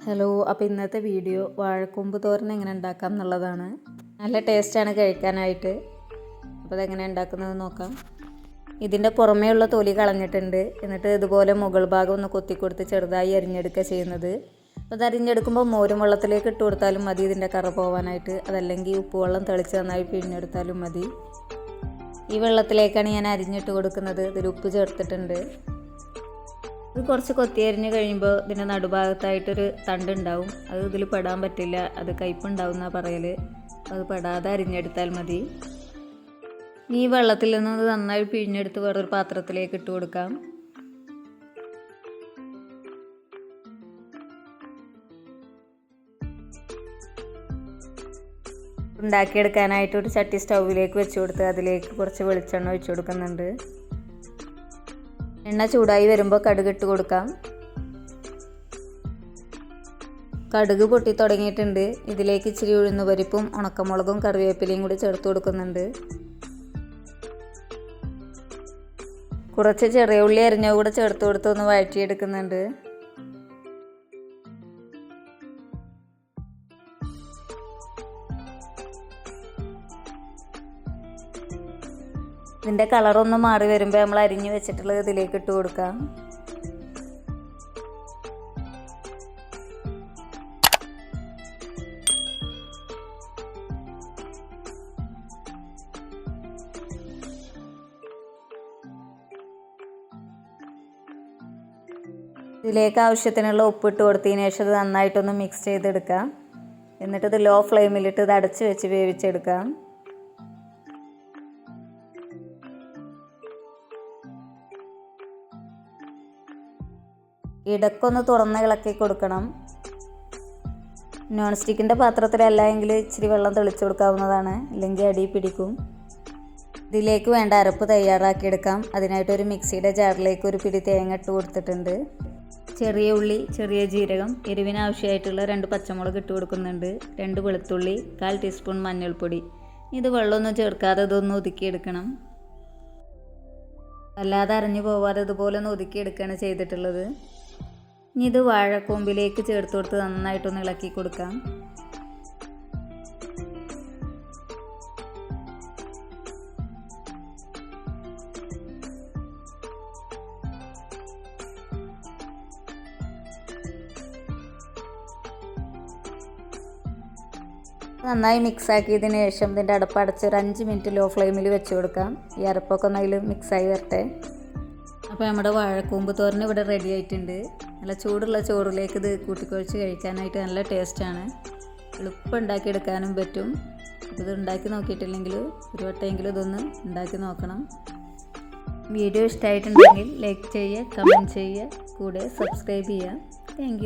Hello, അപ്പോൾ ഇന്നത്തെ video വാഴക്കൂമ്പ് തോരൻ എങ്ങനെ ഉണ്ടാക്കാം എന്നുള്ളതാണ്. നല്ല ടേസ്റ്റാണ് കഴിക്കാനായിട്ട്. അപ്പോൾ അതെങ്ങനെ ഉണ്ടാക്കുന്നത് നോക്കാം. ഇതിൻ്റെ പുറമേ ഉള്ള തൊലി കളഞ്ഞിട്ടുണ്ട്. എന്നിട്ട് ഇതുപോലെ മുകൾ ഭാഗം ഒന്ന് കൊത്തിക്കൊടുത്ത് ചെറുതായി അരിഞ്ഞെടുക്കുക ചെയ്യുന്നത്. അപ്പോൾ അത് അരിഞ്ഞെടുക്കുമ്പോൾ മോരും വെള്ളത്തിലേക്ക് ഇട്ട് കൊടുത്താലും മതി ഇതിൻ്റെ കറ പോകാനായിട്ട്. അതല്ലെങ്കിൽ ഉപ്പുവെള്ളം തെളിച്ച് നന്നായി പിഴിഞ്ഞെടുത്താലും മതി. ഈ വെള്ളത്തിലേക്കാണ് ഞാൻ അരിഞ്ഞിട്ട് കൊടുക്കുന്നത്. ഇതിൽ ഉപ്പ് ചേർത്തിട്ടുണ്ട്. ഇത് കുറച്ച് കൊത്തി അരിഞ്ഞ് കഴിയുമ്പോൾ ഇതിൻ്റെ നടുഭാഗത്തായിട്ടൊരു തണ്ടുണ്ടാവും. അത് ഇതിൽ പെടാൻ പറ്റില്ല, അത് കയ്പുണ്ടാവും എന്നാണ് പറയൽ. അത് പെടാതെ അരിഞ്ഞെടുത്താൽ മതി. ഈ വെള്ളത്തിൽ നിന്ന് ഇത് നന്നായി പിഴിഞ്ഞെടുത്ത് വേറൊരു പാത്രത്തിലേക്ക് ഇട്ട് കൊടുക്കാം. ഉണ്ടാക്കിയെടുക്കാനായിട്ട് ഒരു ചട്ടി സ്റ്റൗവിലേക്ക് വെച്ച് കൊടുത്ത് അതിലേക്ക് കുറച്ച് വെളിച്ചെണ്ണ ഒഴിച്ചു കൊടുക്കുന്നുണ്ട്. എണ്ണ ചൂടായി വരുമ്പോൾ കടുക് ഇട്ട് കൊടുക്കാം. കടുക് പൊട്ടി തുടങ്ങിയിട്ടുണ്ട്. ഇതിലേക്ക് ഇച്ചിരി ഉഴുന്നുപരിപ്പും ഉണക്കമുളകും കറിവേപ്പിലയും കൂടി ചേർത്ത് കൊടുക്കുന്നുണ്ട്. കുറച്ച് ചെറിയ ഉള്ളി അരിഞ്ഞ കൂടെ ചേർത്ത് കൊടുത്ത് ഒന്ന് വഴറ്റിയെടുക്കുന്നുണ്ട്. ഇതിൻ്റെ കളറൊന്ന് മാറി വരുമ്പോൾ നമ്മൾ അരിഞ്ഞ് വെച്ചിട്ടുള്ളത് ഇതിലേക്ക് ഇട്ട് കൊടുക്കാം. ഇതിലേക്ക് ആവശ്യത്തിനുള്ള ഉപ്പിട്ട് കൊടുത്തതിന് ശേഷം ഇത് നന്നായിട്ടൊന്ന് മിക്സ് ചെയ്തെടുക്കാം. എന്നിട്ട് ഇത് ലോ ഫ്ലെയിമിലിട്ട് ഇത് അടച്ച് വെച്ച് വേവിച്ചെടുക്കാം. ഇടയ്ക്കൊന്ന് തുറന്ന് ഇളക്കി കൊടുക്കണം. നോൺ സ്റ്റിക്കിൻ്റെ പാത്രത്തിലല്ല എങ്കിൽ ഇച്ചിരി വെള്ളം തെളിച്ച് കൊടുക്കാവുന്നതാണ്, ഇല്ലെങ്കിൽ അടി പിടിക്കും. ഇതിലേക്ക് വേണ്ട അരപ്പ് തയ്യാറാക്കിയെടുക്കാം. അതിനായിട്ടൊരു മിക്സിയുടെ ജാറിലേക്ക് ഒരു പിടി തേങ്ങ ഇട്ട് കൊടുത്തിട്ടുണ്ട്. ചെറിയ ഉള്ളി, ചെറിയ ജീരകം, എരിവിന് ആവശ്യമായിട്ടുള്ള 2 പച്ചമുളക് ഇട്ട് കൊടുക്കുന്നുണ്ട്. 2 വെളുത്തുള്ളി, 1/4 ടീസ്പൂൺ മഞ്ഞൾപ്പൊടി. ഇത് വെള്ളമൊന്നും ചേർക്കാതെ ഇതൊന്ന് ഒതുക്കിയെടുക്കണം. അല്ലാതെ അരഞ്ഞു പോവാതെ ഇതുപോലെ ഒന്ന് ഒതുക്കിയെടുക്കുകയാണ് ചെയ്തിട്ടുള്ളത്. ഇനി ഇത് വാഴക്കൂമ്പിലേക്ക് ചേർത്ത് കൊടുത്ത് നന്നായിട്ടൊന്ന് ഇളക്കി കൊടുക്കാം. നന്നായി മിക്സ് ആക്കിയതിന് ശേഷം ഇതിൻ്റെ അടപ്പ് അടച്ച് ഒരു 5 മിനിറ്റ് ലോ ഫ്ലെയിമിൽ വെച്ച് കൊടുക്കാം. ഈ അരപ്പൊക്കെ ഒന്ന് അതിൽ മിക്സായി വരട്ടെ. അപ്പോൾ നമ്മുടെ വാഴക്കൂമ്പ് തോരൻ ഇവിടെ റെഡി ആയിട്ടുണ്ട്. നല്ല ചൂടുള്ള ചോറിലേക്ക് ഇത് കൂട്ടിക്കുഴച്ച് കഴിക്കാനായിട്ട് നല്ല ടേസ്റ്റാണ്. എളുപ്പം ഉണ്ടാക്കിയെടുക്കാനും പറ്റും. അപ്പോൾ ഇത് ഉണ്ടാക്കി നോക്കിയിട്ടില്ലെങ്കിൽ ഒരു വട്ടമെങ്കിലും ഇതൊന്ന് ഉണ്ടാക്കി നോക്കണം. വീഡിയോ ഇഷ്ടമായിട്ടുണ്ടെങ്കിൽ ലൈക്ക് ചെയ്യുക, കമൻറ്റ് ചെയ്യുക, കൂടെ സബ്സ്ക്രൈബ് ചെയ്യുക. താങ്ക്